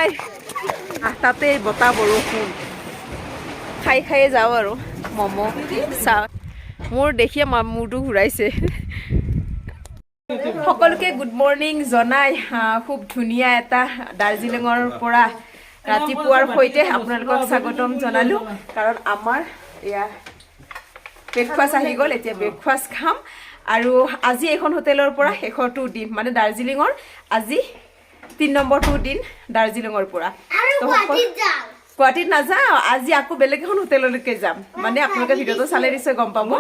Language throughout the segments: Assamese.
নাই তাতে বতাহ বৰষুণ খাই খাইয়ে যাওঁ আৰু ম'ম' চাহ মোৰ দেখিয়ে মূৰটো ঘূৰাইছে সকলোকে গুড মৰ্ণিং জনাই খুব ধুনীয়া এটা দাৰ্জিলিঙৰ পৰা ৰাতিপুৱাৰ সৈতে আপোনালোকক স্বাগতম জনালোঁ কাৰণ আমাৰ এয়া ব্ৰেকফাষ্ট আহি গ'ল এতিয়া ব্ৰেকফাষ্ট খাম আৰু আজি এখন হোটেলৰ পৰা শেষৰটো দিন মানে দাৰ্জিলিঙৰ আজি 3 নম্বৰটো দিন দাৰ্জিলিঙৰ পৰা গুৱাহাটীত নাযাওঁ আজি আকৌ বেলেগ এখন হোটেললৈকে যাম মানে আপোনালোকে ভিডিঅ'টো চালে নিশ্চয় গম পাব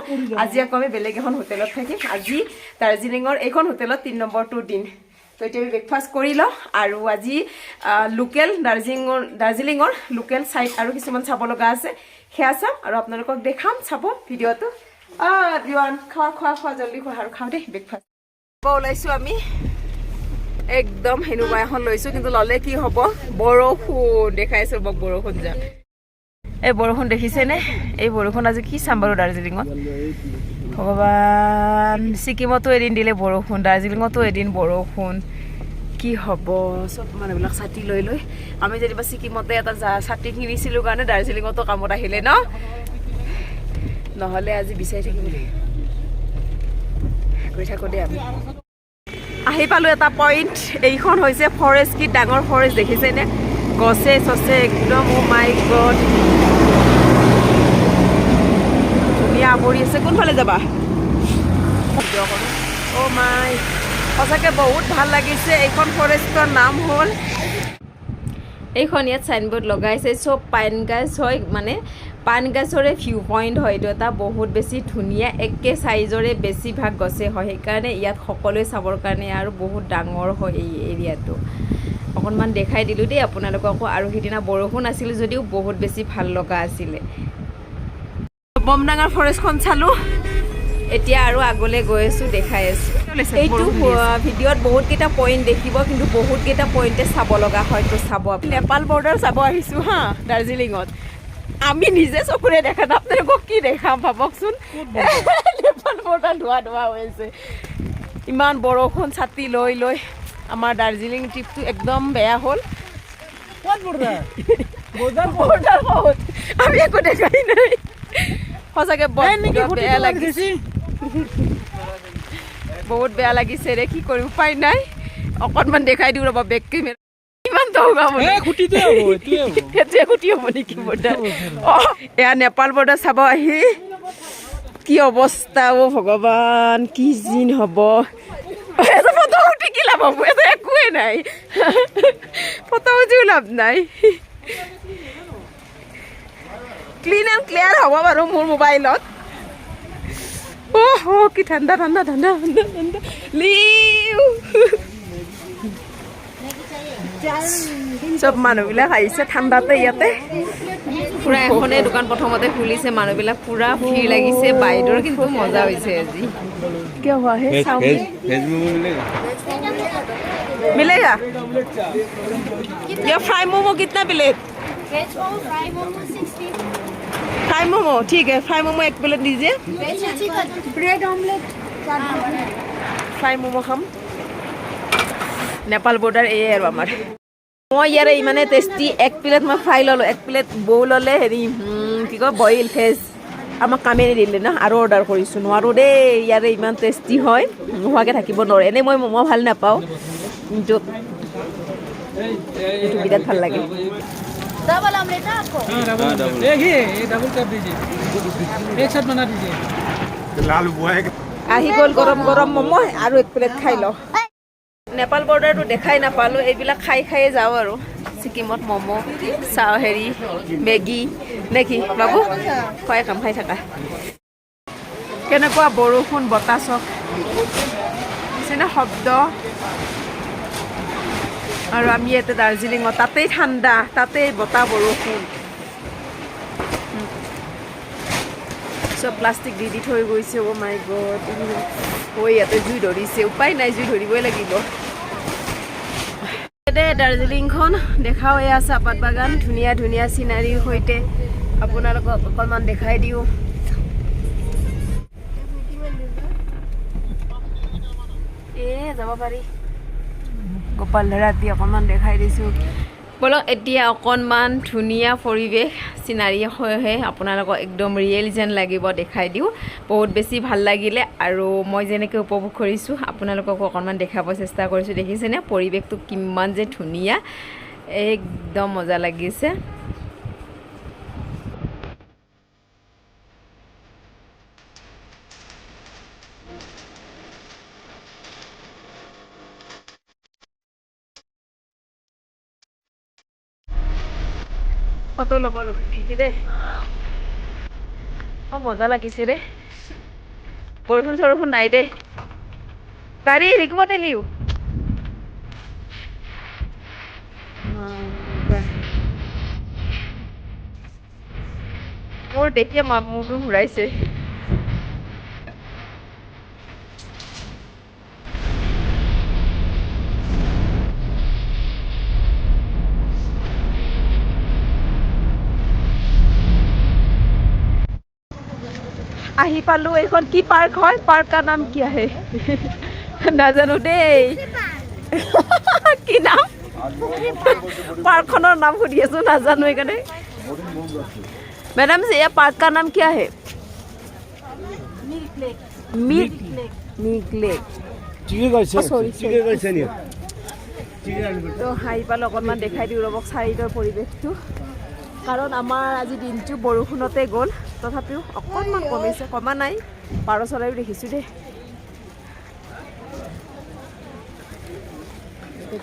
আজি আকৌ আমি বেলেগ এখন হোটেলত থাকিম আজি দাৰ্জিলিঙৰ এইখন হোটেলত 3 নম্বৰটো দিন তো এতিয়া আমি ব্ৰেকফাষ্ট কৰি লওঁ আৰু আজি লোকেল দাৰ্জিলিঙৰ লোকেল চাইট আৰু কিছুমান চাব লগা আছে সেয়া চাম আৰু আপোনালোকক দেখাম চাব ভিডিঅ'টো এভৰিৱান খোৱা জলদি খোৱা আৰু খাওঁ দেই ব্ৰেকফাষ্ট ওলাইছোঁ আমি একদম সেনেকুৱা এখন লৈছোঁ কিন্তু ল'লে কি হ'ব বৰষুণ দেখাইছোঁ মোক বৰষুণ যাম এই বৰষুণ দেখিছেনে এই বৰষুণ আজি কি চাম বাৰু দাৰ্জিলিঙত ভগৱান ছিকিমতো এদিন দিলে বৰষুণ দাৰ্জিলিঙতো এদিন বৰষুণ কি হ'ব চব মানুহবিলাক ছাতি লৈ লৈ আমি যেনিবা ছিকিমতে এটা ছাতি কিনিছিলোঁ কাৰণে দাৰ্জিলিঙতো কামত আহিলে ন নহ'লে আজি বিচাৰি থাকিব গৈ থাকোঁ দেই আমি আহি পালোঁ এটা পইণ্ট এইখন হৈছে ফৰেষ্ট কি ডাঙৰ ফৰেষ্ট দেখিছেনে গছে চছে একদম মাই গড ধুনীয়া আৱৰি আছে কোনফালে যাবা মাই সঁচাকৈ বহুত ভাল লাগিছে এইখন ফৰেষ্টৰ নাম হ'ল এইখন ইয়াত চাইনবোৰ্ড লগাইছে চব পাইন গাছ হয় মানে পাইন গাছৰে ভিউ পইণ্ট হয় এইটো এটা বহুত বেছি ধুনীয়া একে চাইজৰে বেছিভাগ গছে হয় সেইকাৰণে ইয়াত সকলোৱে চাবৰ কাৰণে আৰু বহুত ডাঙৰ হয় এই এৰিয়াটো অকণমান দেখাই দিলোঁ দেই আপোনালোককো আৰু সেইদিনা বৰষুণ আছিল যদিও বহুত বেছি ভাল লগা আছিলে বমডাঙৰ ফৰেষ্টখন চালোঁ এতিয়া আৰু আগলৈ গৈ আছোঁ দেখাই আছোঁ এইটো ভিডিঅ'ত বহুতকেইটা পইণ্ট দেখিব কিন্তু বহুতকেইটা পইণ্টে চাব লগা হয়তো চাব নেপাল বৰ্ডাৰ চাব আহিছোঁ হা দাৰ্জিলিঙত আমি নিজে চকুৰে দেখা আপোনালোকক কি দেখাম ভাবকচোন নেপাল বৰ্ডাৰ ধোৱা হৈ আছে ইমান বৰষুণ ছাতি লৈ লৈ আমাৰ দাৰ্জিলিং ট্ৰিপটো একদম বেয়া হ'ল আমি একো দেখাই নাই সঁচাকৈ বেয়া লাগিছে বহুত বেয়া লাগিছে ৰে কি কৰি উপায় নাই অকণমান দেখাই দিওঁ ৰ'বা বেগ কেমেৰা ইমান খুটি হ'ব নেকি বৰ্ডাৰ এয়া নেপাল বৰ্ডাৰ চাব আহি কি অৱস্থা ভগৱান কি জিন হ'ব ফটো উঠি কি লাভ হ'ব এইটো একোৱেই নাই ফটো উঠিও লাভ নাই ক্লিন এণ্ড ক্লিয়াৰ হ'ব বাৰু মোৰ মোবাইলত কি ঠাণ্ডা চব মানুহবিলাক আহিছে ঠাণ্ডাতে ইয়াতে পুৰা এখনে দোকান প্ৰথমতে খুলিছে মানুহবিলাক পুৰা ভিৰ লাগিছে বাইদেউৰ কিন্তু মজা হৈছে আজি কিয় হোৱা হে मिलेगा ये फ्राई मोमो कितना प्लेट फ्राई मोमो ठीक है फ्राई मोमो 1 प्लेट दीजिए ब्रेड ऑमलेट फ्राई मोमो खाम नेपाल बॉर्डर ए আৰু আমাৰ মই ইয়াৰে ইমানে টেষ্টি 1 প্লেট মই ফ্ৰাই ল'লোঁ 1 প্লেট বৌ ল'লে হেৰি কি কয় বইল ভেজ আমাক কামেই নিদিলে না আৰু অৰ্ডাৰ কৰিছোঁ নোৱাৰোঁ দেই ইয়াৰে ইমান টেষ্টি হয় নোহোৱাকৈ থাকিব নোৱাৰোঁ এনেই মই ম'ম' ভাল নাপাওঁ কিন্তু এইটো বিৰাট ভাল লাগে डबल ऑमलेट है आपको एक ही डबल कर दीजिए एक साथ बना दीजिए लाल बुआए আহি গ'ল গৰম গৰম ম'ম' আৰু 1 প্লেট খাই লওঁ নেপাল বৰ্ডাৰটো দেখাই নাপালোঁ এইবিলাক খাইয়ে যাওঁ আৰু ছিকিমত ম'ম' চাহ হেৰি মেগী নে কি বাবু খাই থাকা কেনেকুৱা বৰষুণ বতাহ চক নিচিনা শব্দ আৰু আমি ইয়াতে দাৰ্জিলিঙত তাতেই ঠাণ্ডা তাতেই বতাহ বৰষুণ চব প্লাষ্টিক দি থৈ গৈছে মাই গড ইয়াতে জুই ধৰিছে উপায় নাই জুই ধৰিবই লাগিব দাৰ্জিলিংখন দেখাও এয়া চাহপাত বাগান ধুনীয়া ধুনীয়া চিনাৰীৰ সৈতে আপোনালোকক অকণমান দেখাই দিওঁ যাব পাৰি গোপাল ধৰাতি অকণমান দেখাই দিছোঁ বলক এতিয়া অকণমান ধুনীয়া পৰিৱেশ চিনাৰী হৈ আপোনালোকক একদম ৰিয়েল যেন লাগিব দেখাই দিওঁ বহুত বেছি ভাল লাগিলে আৰু মই যেনেকৈ উপভোগ কৰিছোঁ আপোনালোককো অকণমান দেখাব চেষ্টা কৰিছোঁ দেখিছেনে পৰিৱেশটো কিমান যে ধুনীয়া একদম মজা লাগিছে ফটো ল'ব ঠিক দে মজা লাগিছে ৰে বৰষুণ চৰষুণ নাই দে গাড়ী ৰিকমতে লিও মোৰ দেখি মূৰটো ঘূৰাইছে আহি পালো এইখন কি পাৰ্ক হয় পাৰ্কৰ নাম কি আহে নাজানো দেই কি নাম পাৰ্কখনৰ নাম সুধি আছো নাজানো এইকাৰণে मैडम से ये पार्क का नाम क्या है मिल्क लेक तो हाई पाल অকণমান দেখাই দিওঁ ৰবক চাইডৰ পৰিৱেশটো কাৰণ আমাৰ আজি দিনটো বৰষুণতে গ'ল তথাপিও অকণমান কমিছে কমা নাই পাৰ চৰাইও দেখিছোঁ দেই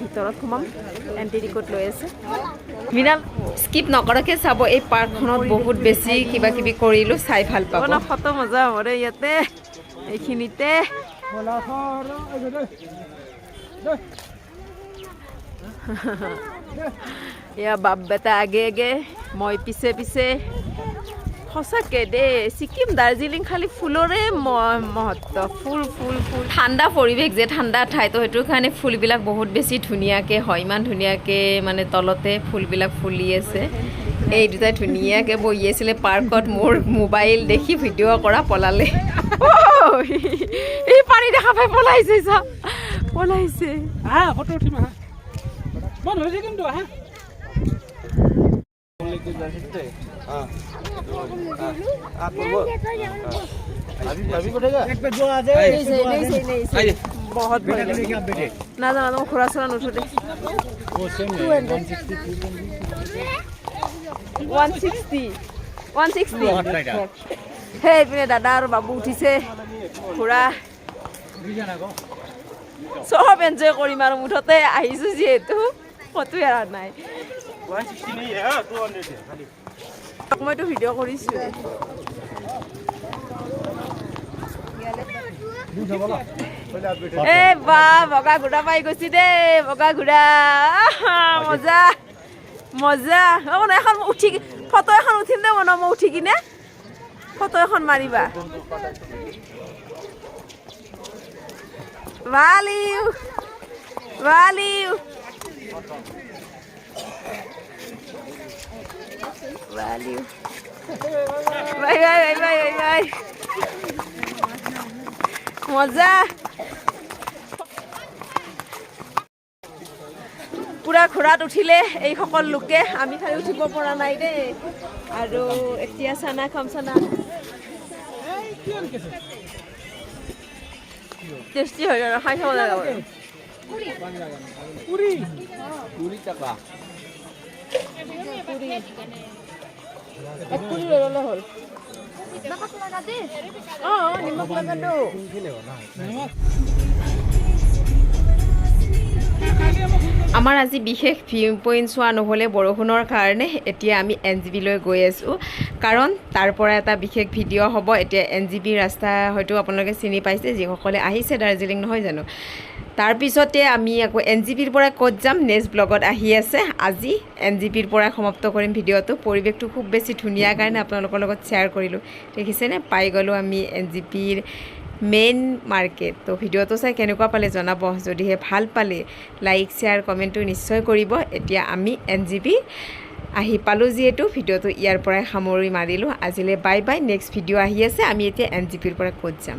ভিতৰত সোমাম এণ্টি টিকট লৈ আছে মিনাল স্কিপ নকৰাকৈ চাব এই পাৰ্কখনত বহুত বেছি কিবা কিবি কৰিলোঁ চাই ভাল পাব ফটো মজা হ'ব দেই ইয়াতে এইখিনিতে এয়া বাপ বেটা আগে আগে মই পিছে পিছে সঁচাকৈ দেই ছিকিম দাৰ্জিলিং খালি ফুলৰে মহত্ব ফুল ফুল ফুল ঠাণ্ডা পৰিৱেশ যে ঠাণ্ডা ঠাই তো সেইটোৰ কাৰণে ফুলবিলাক বহুত বেছি ধুনীয়াকৈ হয় ইমান ধুনীয়াকৈ মানে তলতে ফুলবিলাক ফুলি আছে এই দুটাই ধুনীয়াকৈ বহি আছিলে পাৰ্কত মোৰ মোবাইল দেখি ভিডিঅ' কৰা পলালে এই পানী দেখা পাই পলাইছে চা পলাইছে ফটো উঠিম বন্ধ হৈছে কিন্তু बहुत ना जाना खुरा सुरा नुठो दे 160 हे पिने दादा और बाबू उठिसे खुरा सब एन्जय কৰিম আৰু মুঠতে আহিছো যেহেতু ফটো এৰা নাই 160 নাই 200 খালি মইতো ভিডিঅ' কৰিছো এ বা বগা ঘোড়া পাই গৈছি দে বগা ঘোড়া মজা মজা মানে এখন উঠি ফটো এখন উঠিম দে মন মই উঠি কিনে ফটো এখন মাৰিবা Valeu! Valeu! Valeu! Vai, vai, vai, vai, vai, vai! মজা পুরা ঘোড়াত উঠিলে এই সকল লোকে আমি খালি উঠিব পৰা নাই দে আৰু এতিয়া চানা খাম চানা টেস্টি হয় আৰু খাই চাব লাগে পুৰি পুৰি টাকা পুৰি এক পুৰি ৰলে হ'ল নিমখ লগাটো আমাৰ আজি বিশেষ ভিউ পইণ্ট চোৱা নহ'লে বৰষুণৰ কাৰণে এতিয়া আমি NGP লৈ গৈ আছোঁ কাৰণ তাৰ পৰা এটা বিশেষ ভিডিঅ' হ'ব এতিয়া NGP ৰাস্তা হয়তো আপোনালোকে চিনি পাইছে যিসকলে আহিছে দাৰ্জিলিং নহয় জানো তাৰপিছতে আমি আকৌ NGPৰ পৰা ক'ত যাম নেক্সট ব্লগত আহি আছে আজি NGPৰ পৰা সমাপ্ত কৰিম ভিডিঅ'টো পৰিৱেশটো খুব বেছি ধুনীয়া কাৰণে আপোনালোকৰ লগত শ্বেয়াৰ কৰিলোঁ দেখিছেনে পাই গ'লোঁ আমি NGPৰ মেইন মাৰ্কেট তো ভিডিঅ'টো চাই কেনেকুৱা পালে জনাব যদিহে ভাল পালে লাইক শ্বেয়াৰ কমেণ্টটো নিশ্চয় কৰিব এতিয়া আমি NGP আহি পালোঁ যিহেতু ভিডিঅ'টো ইয়াৰ পৰাই সামৰি মাৰিলোঁ আজিলৈ বাই বাই নেক্সট ভিডিঅ' আহি আছে আমি এতিয়া NGPৰ পৰা ক'ত যাম